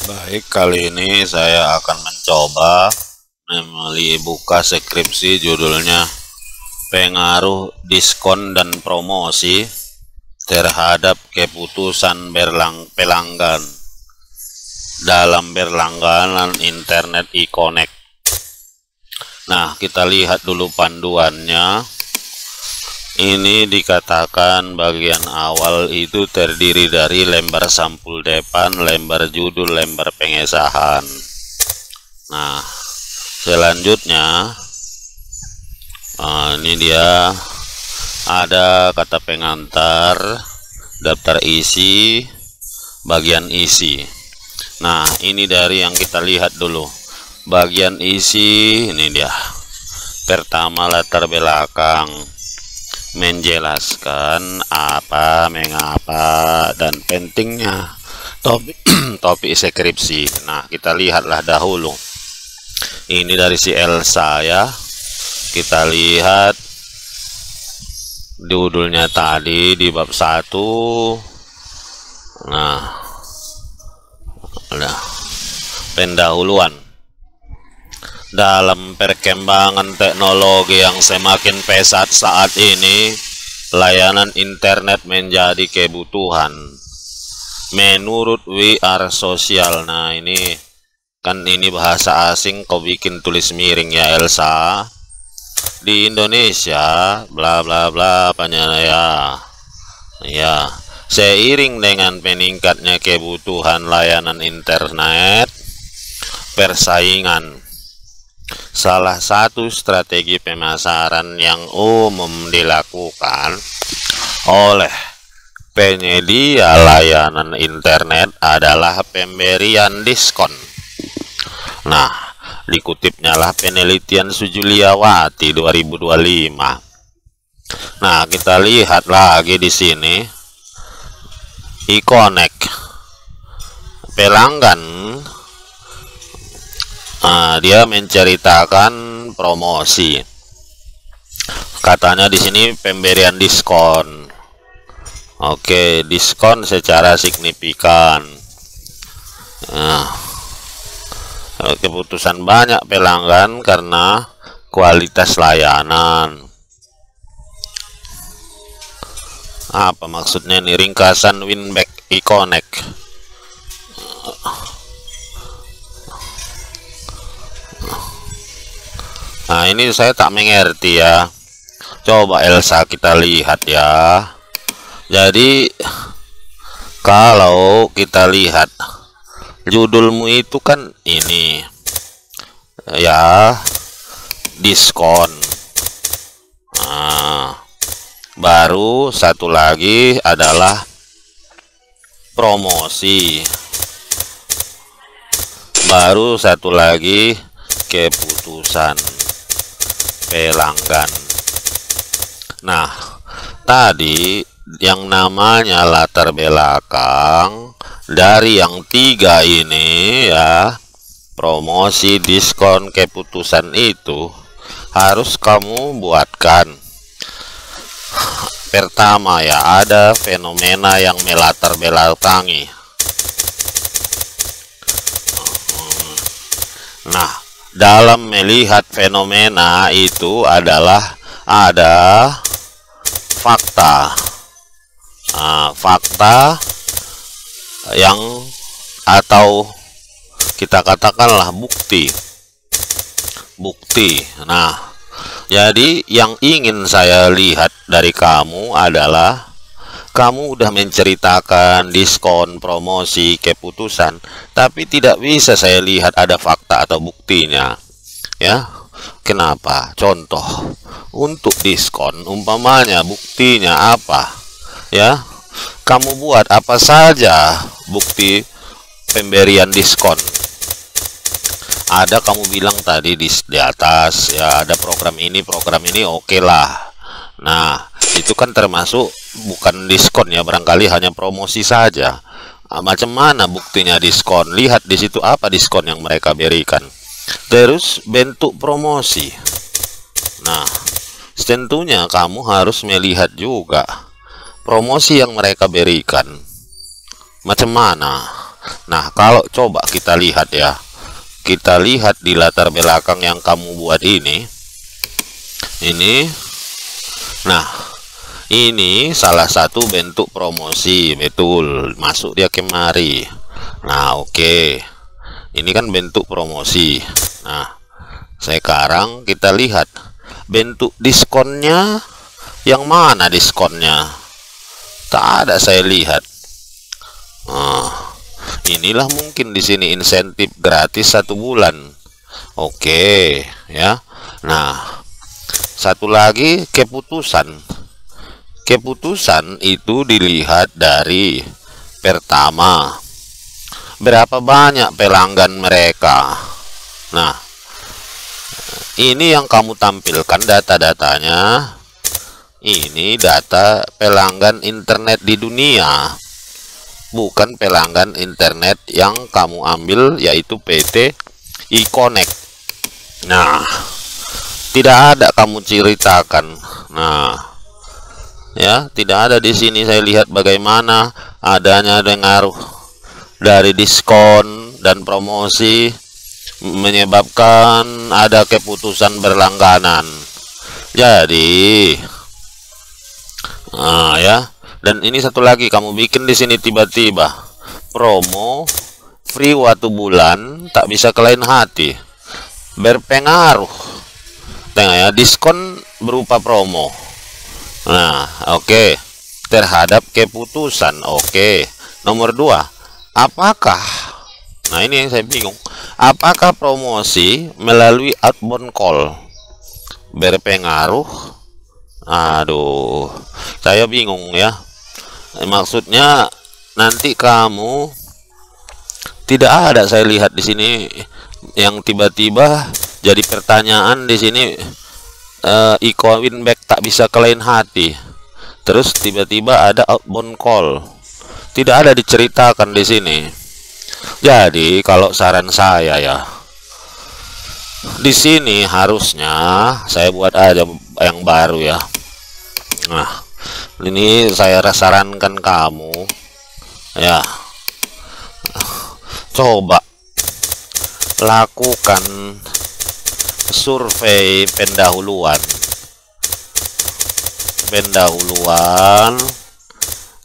Baik, kali ini saya akan mencoba buka skripsi judulnya Pengaruh Diskon dan Promosi terhadap Keputusan Pelanggan dalam berlangganan internet e-connect. Nah, kita lihat dulu panduannya. Ini dikatakan bagian awal itu terdiri dari lembar sampul depan, lembar judul, lembar pengesahan. Nah, selanjutnya ini dia ada kata pengantar, daftar isi, bagian isi. Nah, ini dari yang kita lihat dulu. Bagian isi ini dia. Pertama, latar belakang, menjelaskan apa, mengapa, dan pentingnya topik skripsi. Nah, kita lihatlah dahulu. Ini dari si Elsa ya. Kita lihat judulnya tadi di bab 1. Nah, pendahuluan. Dalam perkembangan teknologi yang semakin pesat saat ini, layanan internet menjadi kebutuhan. Menurut We Are Social, nah ini bahasa asing, kau bikin tulis miring ya Elsa. Di Indonesia, bla bla bla, apanya ya. Seiring dengan meningkatnya kebutuhan layanan internet, persaingan. Salah satu strategi pemasaran yang umum dilakukan oleh penyedia layanan internet adalah pemberian diskon. Nah, dikutipnya lah penelitian Sujuliawati 2025. Nah, kita lihat lagi di sini. e-connect pelanggan. Dia menceritakan promosi. Katanya di sini pemberian diskon. Oke, diskon secara signifikan. Keputusan banyak pelanggan karena kualitas layanan. Apa maksudnya ini? Ringkasan Winback e-connect. Nah, ini saya tak mengerti ya. Coba Elsa kita lihat ya. Jadi kalau kita lihat judulmu itu kan ini ya, diskon. Baru satu lagi adalah promosi. Baru satu lagi keputusan pelanggan. Nah, tadi yang namanya latar belakang dari yang 3 ini ya, promosi, diskon, keputusan, itu harus kamu buatkan. Pertama ya, ada fenomena yang melatar belakangi. Nah, dalam melihat fenomena itu adalah ada fakta. Fakta yang atau kita katakanlah bukti. Nah, jadi yang ingin saya lihat dari kamu adalah kamu udah menceritakan diskon, promosi, keputusan, tapi tidak bisa saya lihat ada fakta atau buktinya. Ya, kenapa? Contoh, untuk diskon, umpamanya buktinya apa? Ya, kamu buat apa saja bukti pemberian diskon. Ada kamu bilang tadi di atas ya, ada program ini, oke lah. Nah, itu kan termasuk bukan diskon ya, barangkali hanya promosi saja. Macam mana buktinya diskon? Lihat di situ apa diskon yang mereka berikan. Terus bentuk promosi. Nah, tentunya kamu harus melihat juga promosi yang mereka berikan. Macam mana? Nah, kalau coba kita lihat ya, kita lihat di latar belakang yang kamu buat ini. Nah, ini salah satu bentuk promosi, betul, masuk dia kemari. Nah, oke. Ini kan bentuk promosi. Nah, sekarang kita lihat bentuk diskonnya. Yang mana diskonnya? Tak ada saya lihat. Nah, inilah mungkin di sini insentif gratis 1 bulan. Oke, ya. Nah, satu lagi keputusan. Keputusan itu dilihat dari pertama, berapa banyak pelanggan mereka. Nah, ini yang kamu tampilkan data-datanya. Ini data pelanggan internet di dunia, bukan pelanggan internet yang kamu ambil, yaitu PT iConnect. Nah, tidak ada kamu ceritakan. Nah, ya, tidak ada di sini saya lihat bagaimana adanya pengaruh dari diskon dan promosi menyebabkan ada keputusan berlangganan. Jadi, ya, dan ini satu lagi kamu bikin di sini tiba-tiba promo free 1 bulan, tak bisa ke lain hati, berpengaruh. Tengok ya, diskon berupa promo. Nah, oke, terhadap keputusan. Oke, nomor 2, apakah, nah ini yang saya bingung, apakah promosi melalui outbound call berpengaruh? Aduh, saya bingung ya. Maksudnya nanti kamu tidak ada saya lihat di sini yang tiba-tiba jadi pertanyaan di sini, e-win back tak bisa ke lain hati. Terus tiba-tiba ada outbound call. Tidak ada diceritakan di sini. Jadi kalau saran saya ya, di sini harusnya saya buat aja yang baru ya. Nah, ini saya sarankan kamu ya, coba lakukan survei pendahuluan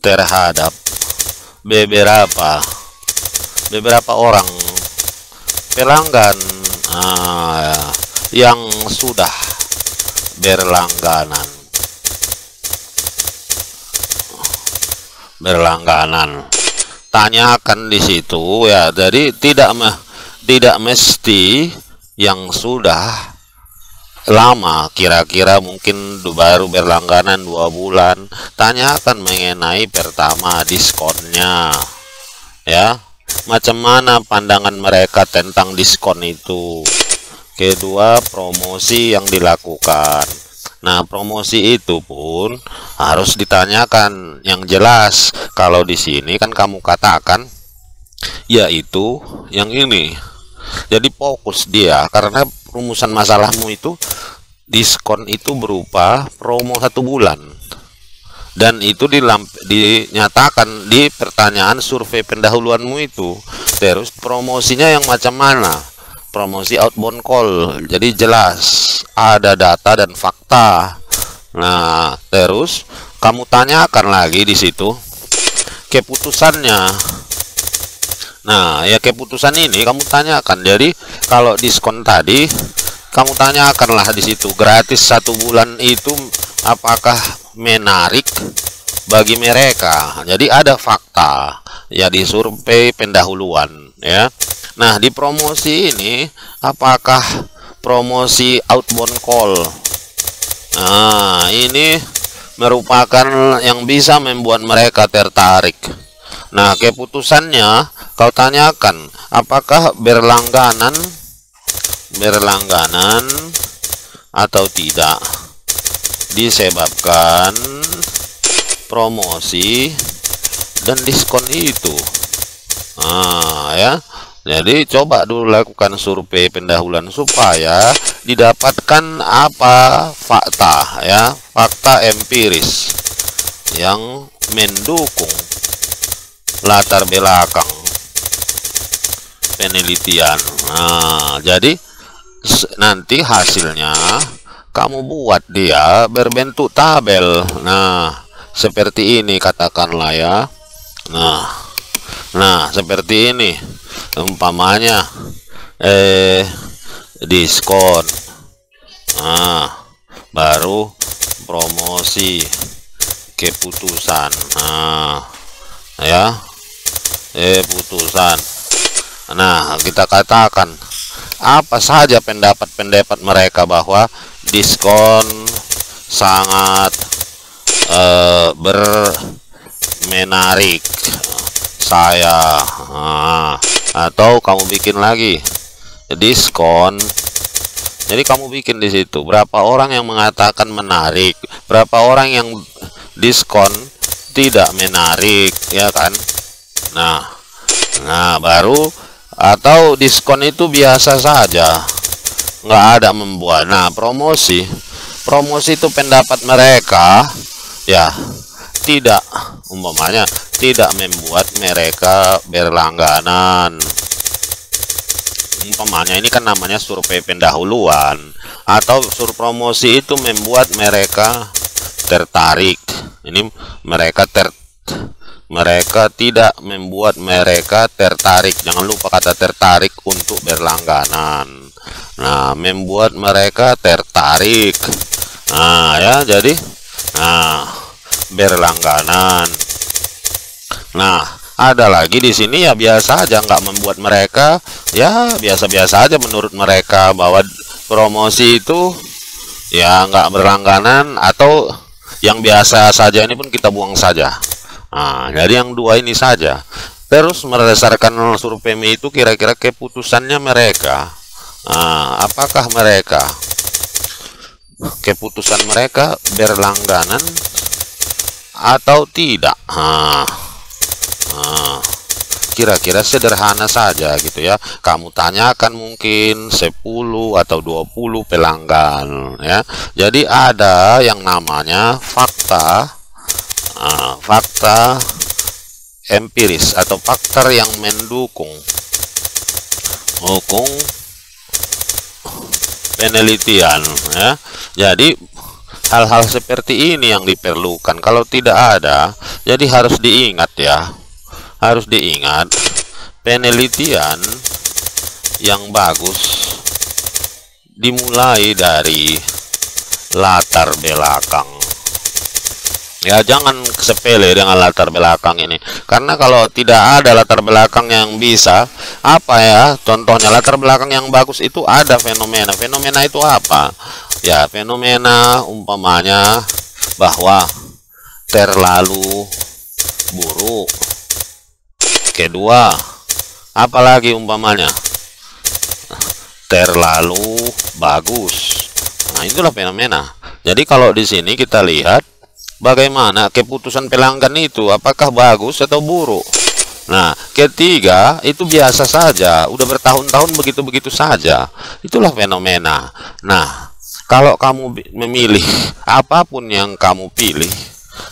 terhadap beberapa orang pelanggan yang sudah berlangganan. Tanyakan di situ ya. Jadi tidak mesti yang sudah lama, kira-kira mungkin baru berlangganan 2 bulan. Tanyakan mengenai pertama diskonnya ya, macam mana pandangan mereka tentang diskon itu. Kedua, promosi yang dilakukan. Nah, promosi itu pun harus ditanyakan yang jelas. Kalau di sini kan kamu katakan yaitu yang ini. Jadi fokus dia, karena rumusan masalahmu itu diskon itu berupa promo 1 bulan. Dan itu dinyatakan di pertanyaan survei pendahuluanmu itu. Terus promosinya yang macam mana? Promosi outbound call. Jadi jelas ada data dan fakta. Nah, terus kamu tanyakan lagi di situ keputusannya. Nah, ya keputusan ini kamu tanyakan. Jadi kalau diskon tadi kamu tanyakanlah di situ, gratis 1 bulan itu apakah menarik bagi mereka. Jadi ada fakta ya di survei pendahuluan ya. Nah, di promosi ini apakah promosi outbound call? Nah, ini merupakan yang bisa membuat mereka tertarik. Nah, keputusannya kau tanyakan apakah berlangganan atau tidak, disebabkan promosi dan diskon itu. Nah, ya. Jadi coba dulu lakukan survei pendahuluan supaya didapatkan apa fakta ya, fakta empiris yang mendukung latar belakang penelitian. Nah, jadi nanti hasilnya kamu buat dia berbentuk tabel. Nah, seperti ini katakanlah ya. Nah, seperti ini umpamanya diskon. Nah, baru promosi, keputusan. Nah, ya, putusan. Nah, kita katakan apa saja pendapat mereka bahwa diskon sangat bermenarik saya. Atau kamu bikin lagi diskon. Jadi kamu bikin di situ berapa orang yang mengatakan menarik, berapa orang yang diskon tidak menarik, ya kan? Nah, baru, atau diskon itu biasa saja, nggak ada membuat. Nah, promosi itu pendapat mereka ya tidak, umpamanya tidak membuat mereka berlangganan. Umpamanya ini kan namanya survei pendahuluan, atau promosi itu membuat mereka tertarik. Ini mereka tidak membuat mereka tertarik. Jangan lupa kata tertarik untuk berlangganan. Nah, membuat mereka tertarik. Nah, ya, jadi berlangganan. Nah, ada lagi di sini ya biasa aja, nggak membuat mereka ya biasa-biasa aja menurut mereka, bahwa promosi itu ya nggak berlangganan, atau yang biasa saja ini pun kita buang saja. Nah, jadi yang dua ini saja. Terus berdasarkan survei itu kira-kira keputusannya mereka, apakah mereka keputusan mereka berlangganan atau tidak? Kira-kira sederhana saja gitu ya. Kamu tanyakan mungkin 10 atau 20 pelanggan ya. Jadi ada yang namanya fakta empiris atau faktor yang mendukung penelitian ya. Jadi hal-hal seperti ini yang diperlukan. Kalau tidak ada, jadi harus diingat ya. Harus diingat, penelitian yang bagus dimulai dari latar belakang. Ya, jangan sepele dengan latar belakang ini. Karena kalau tidak ada latar belakang yang bisa, apa ya? Contohnya latar belakang yang bagus itu ada fenomena. Fenomena itu apa? Ya, fenomena umpamanya bahwa terlalu buruk. Kedua, apalagi umpamanya terlalu bagus. Nah, itulah fenomena. Jadi kalau di sini kita lihat bagaimana keputusan pelanggan itu, apakah bagus atau buruk. Nah, ketiga itu biasa saja, udah bertahun-tahun begitu-begitu saja. Itulah fenomena. Nah, kalau kamu memilih apapun yang kamu pilih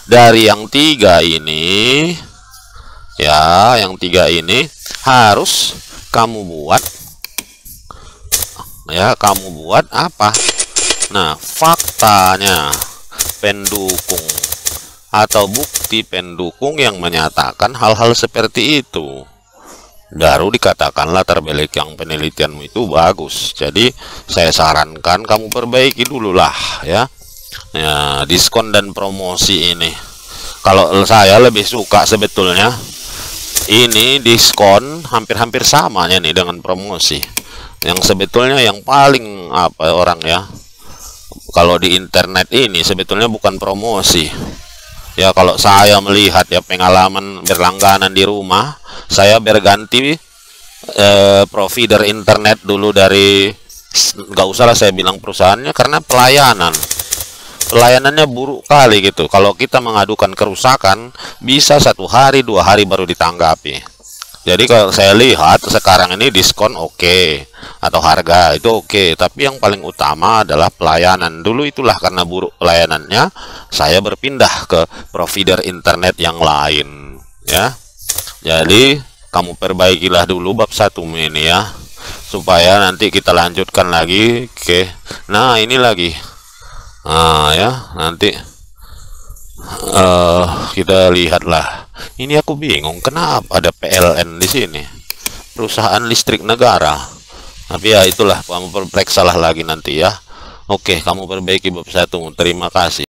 dari yang tiga ini, ya, yang tiga ini harus kamu buat ya, kamu buat apa? Nah, faktanya pendukung atau bukti pendukung yang menyatakan hal-hal seperti itu, baru dikatakan latar belakang penelitianmu itu bagus. Jadi saya sarankan kamu perbaiki dulu lah ya, diskon dan promosi ini. Kalau saya lebih suka sebetulnya ini diskon hampir-hampir samanya nih dengan promosi. Yang sebetulnya yang paling orang ya, kalau di internet ini sebetulnya bukan promosi. Ya, kalau saya melihat ya pengalaman berlangganan di rumah, saya berganti provider internet dulu dari, nggak usah lah saya bilang perusahaannya, karena pelayanannya buruk kali gitu. Kalau kita mengadukan kerusakan bisa 1 hari 2 hari baru ditanggapi. Jadi kalau saya lihat sekarang ini diskon oke, atau harga itu oke, tapi yang paling utama adalah pelayanan. Dulu itulah karena buruk pelayanannya, saya berpindah ke provider internet yang lain ya. Jadi kamu perbaikilah dulu bab 1 ini ya, supaya nanti kita lanjutkan lagi. Oke, nah ini lagi, nah ya nanti kita lihatlah. Ini aku bingung kenapa ada PLN di sini, perusahaan listrik negara. Tapi ya itulah, kamu periksalah lagi nanti ya. Oke, kamu perbaiki bab 1. Terima kasih.